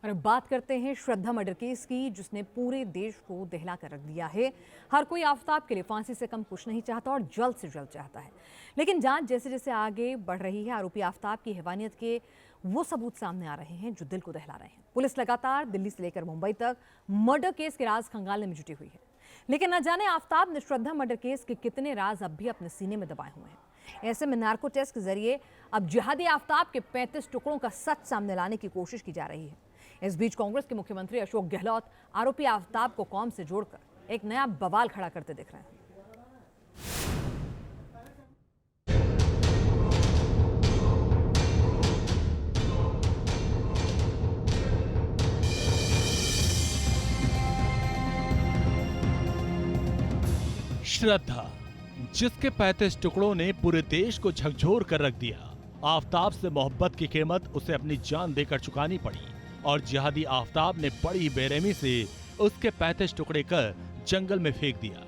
और अब बात करते हैं श्रद्धा मर्डर केस की, जिसने पूरे देश को दहला कर रख दिया है। हर कोई आफताब के लिए फांसी से कम कुछ नहीं चाहता और जल्द से जल्द चाहता है, लेकिन जांच जैसे जैसे आगे बढ़ रही है, आरोपी आफताब की हैवानियत के वो सबूत सामने आ रहे हैं जो दिल को दहला रहे हैं। पुलिस लगातार दिल्ली से लेकर मुंबई तक मर्डर केस के राज खंगालने में जुटी हुई है, लेकिन न जाने आफताब ने श्रद्धा मर्डर केस के कितने राज अब भी अपने सीने में दबाए हुए हैं। ऐसे में नार्को टेस्ट के जरिए अब जिहादी आफताब के 35 टुकड़ों का सच सामने लाने की कोशिश की जा रही है। इस बीच कांग्रेस के मुख्यमंत्री अशोक गहलोत आरोपी आफताब को कौम से जोड़कर एक नया बवाल खड़ा करते दिख रहे हैं। श्रद्धा, जिसके 35 टुकड़ों ने पूरे देश को झकझोर कर रख दिया। आफताब से मोहब्बत की कीमत उसे अपनी जान देकर चुकानी पड़ी और जिहादी आफताब ने बड़ी बेरहमी से उसके 35 टुकड़े कर जंगल में फेंक दिया।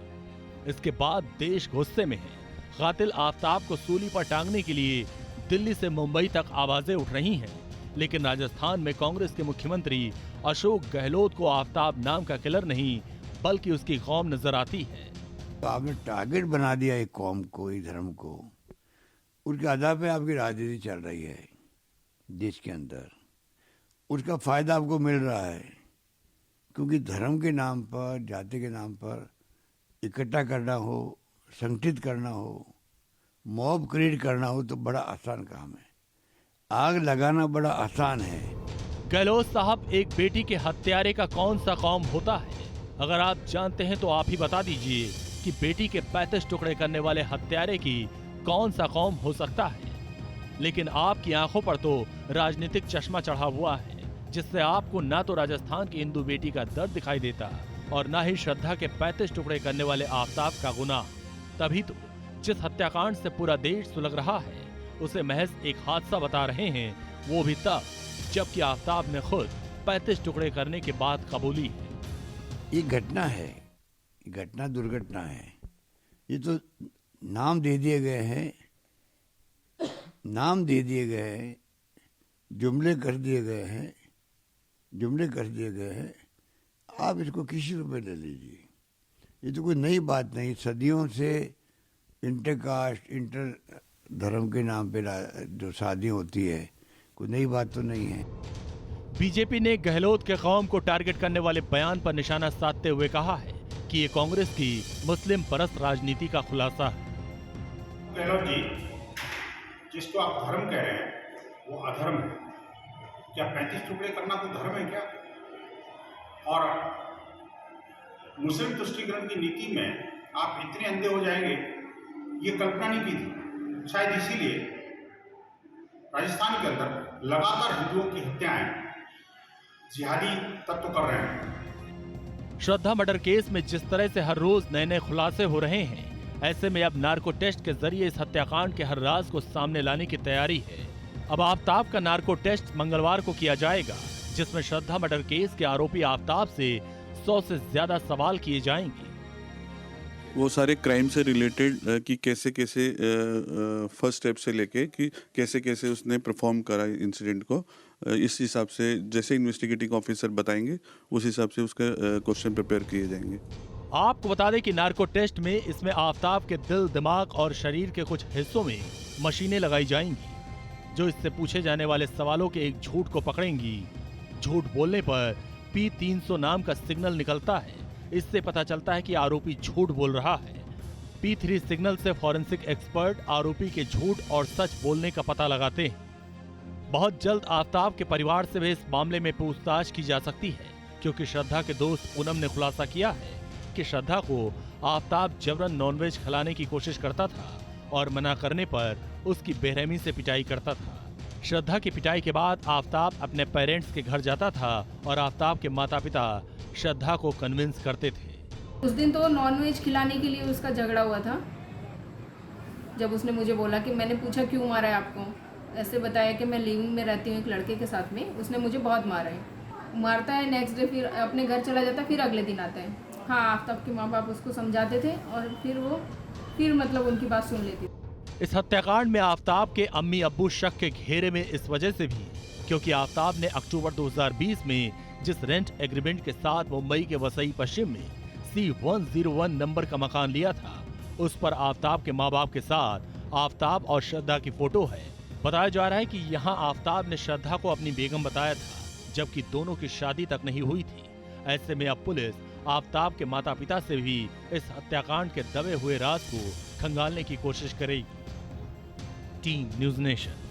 इसके बाद देश गुस्से में है। कातिल आफताब को सूली पर टांगने के लिए दिल्ली से मुंबई तक आवाजें उठ रही हैं, लेकिन राजस्थान में कांग्रेस के मुख्यमंत्री अशोक गहलोत को आफताब नाम का किलर नहीं बल्कि उसकी कौम नजर आती है। तो आपने टारगेट बना दिया एक कौम को, एक धर्म को। उसके आधार पे आपकी राजनीति चल रही है देश के अंदर। उसका फायदा आपको मिल रहा है, क्योंकि धर्म के नाम पर, जाति के नाम पर इकट्ठा करना हो, संगठित करना हो, मॉब क्रिएट करना हो तो बड़ा आसान काम है। आग लगाना बड़ा आसान है। गहलोत साहब, एक बेटी के हत्यारे का कौन सा कौम होता है? अगर आप जानते हैं तो आप ही बता दीजिए कि बेटी के 35 टुकड़े करने वाले हत्यारे की कौन सा कौम हो सकता है। लेकिन आपकी आंखों पर तो राजनीतिक चश्मा चढ़ा हुआ है, जिससे आपको ना तो राजस्थान की हिंदू बेटी का दर्द दिखाई देता और ना ही श्रद्धा के 35 टुकड़े करने वाले आफताब का गुनाह। तभी तो जिस हत्याकांड से पूरा देश सुलग रहा है उसे महज एक हादसा बता रहे हैं, वो भी तब जबकि आफताब ने खुद 35 टुकड़े करने के बाद कबूली है। ये घटना है, घटना दुर्घटना है। ये तो नाम दे दिए गए हैं, नाम दे दिए गए हैं, जुमले कर दिए गए हैं, जुमले कर दिए गए हैं। आप इसको किसी रूप में ले लीजिए, ये तो कोई नई बात नहीं। सदियों से इंटरकास्ट, इंटर धर्म के नाम पे जो शादी होती है, कोई नई बात तो नहीं है। बीजेपी ने गहलोत के कौम को टारगेट करने वाले बयान पर निशाना साधते हुए कहा है कि ये कांग्रेस की मुस्लिम परस्त राजनीति का खुलासा है। गहलोत जी, जिसको आप धर्म कह रहे हैं वो अधर्म है। क्या 35 टुकड़े करना कोई धर्म है क्या? और मुस्लिम तुष्टीकरण की नीति में आप इतने अंधे हो जाएंगे, ये कल्पना नहीं की थी। शायद इसीलिए राजस्थान के अंदर लगातार हिंदुओं की हत्याएं जिहादी तत्व कर रहे हैं। श्रद्धा मर्डर केस में जिस तरह से हर रोज नए नए खुलासे हो रहे हैं, ऐसे में अब नार्को टेस्ट के जरिए इस हत्याकांड के हर राज को सामने लाने की तैयारी है। अब आफताब का नार्को टेस्ट मंगलवार को किया जाएगा, जिसमें श्रद्धा मर्डर केस के आरोपी आफताब से 100 से ज्यादा सवाल किए जाएंगे। वो सारे क्राइम से रिलेटेड कि कैसे कैसे फर्स्ट स्टेप से लेके कि कैसे कैसे उसने परफॉर्म करा इंसिडेंट को, इस हिसाब से जैसे इन्वेस्टिगेटिंग ऑफिसर बताएंगे उस हिसाब से उसके क्वेश्चन प्रिपेयर किए जाएंगे। आपको बता दें कि नार्को टेस्ट में इसमें आफताब के दिल, दिमाग और शरीर के कुछ हिस्सों में मशीनें लगाई जाएंगी, जो इससे पूछे जाने वाले सवालों के एक झूठ को पकड़ेंगी। झूठ बोलने पर P300 नाम का सिग्नल निकलता है। इससे पता चलता है कि आरोपी झूठ बोल रहा है। P3 सिग्नल से फॉरेंसिक एक्सपर्ट आरोपी के झूठ और सच बोलने का पता लगाते हैं। बहुत जल्द आफताब के परिवार से भी इस मामले में पूछताछ की जा सकती है, क्योंकि श्रद्धा के दोस्त पूनम ने खुलासा किया है कि श्रद्धा को आफताब जबरन नॉनवेज खिलाने की कोशिश करता था और मना करने पर उसकी बेरहमी से पिटाई करता था। श्रद्धा की पिटाई के बाद आफताब अपने पेरेंट्स के घर जाता था और आफताब के माता पिता श्रद्धा को कन्विंस करते थे। उस दिन तो नॉनवेज खिलाने के लिए उसका झगड़ा हुआ था। जब उसने मुझे बोला कि मैंने पूछा क्यों मारा है आपको, ऐसे बताया कि मैं लिविंग में रहती हूँ एक लड़के के साथ में, उसने मुझे बहुत मारा है। मारता है, नेक्स्ट डे फिर अपने घर चला जाता है, फिर अगले दिन आता है। हाँ, आफताब के माँ बाप उसको समझाते थे और फिर मतलब उनकी बात सुन लेती। इस हत्याकांड में आफताब के अम्मी अब्बू शक के घेरे में इस वजह से भी क्योंकि आफताब ने अक्टूबर 2020 में जिस रेंट एग्रीमेंट के साथ मुंबई के वसई पश्चिम में C101 नंबर का मकान लिया था, उस पर आफताब के माँ बाप के साथ आफताब और श्रद्धा की फोटो है। बताया जा रहा है कि यहाँ आफताब ने श्रद्धा को अपनी बेगम बताया था, जबकि दोनों की शादी तक नहीं हुई थी। ऐसे में अब पुलिस आफताब के माता पिता से भी इस हत्याकांड के दबे हुए राज को खंगालने की कोशिश करेगी। Team news nation.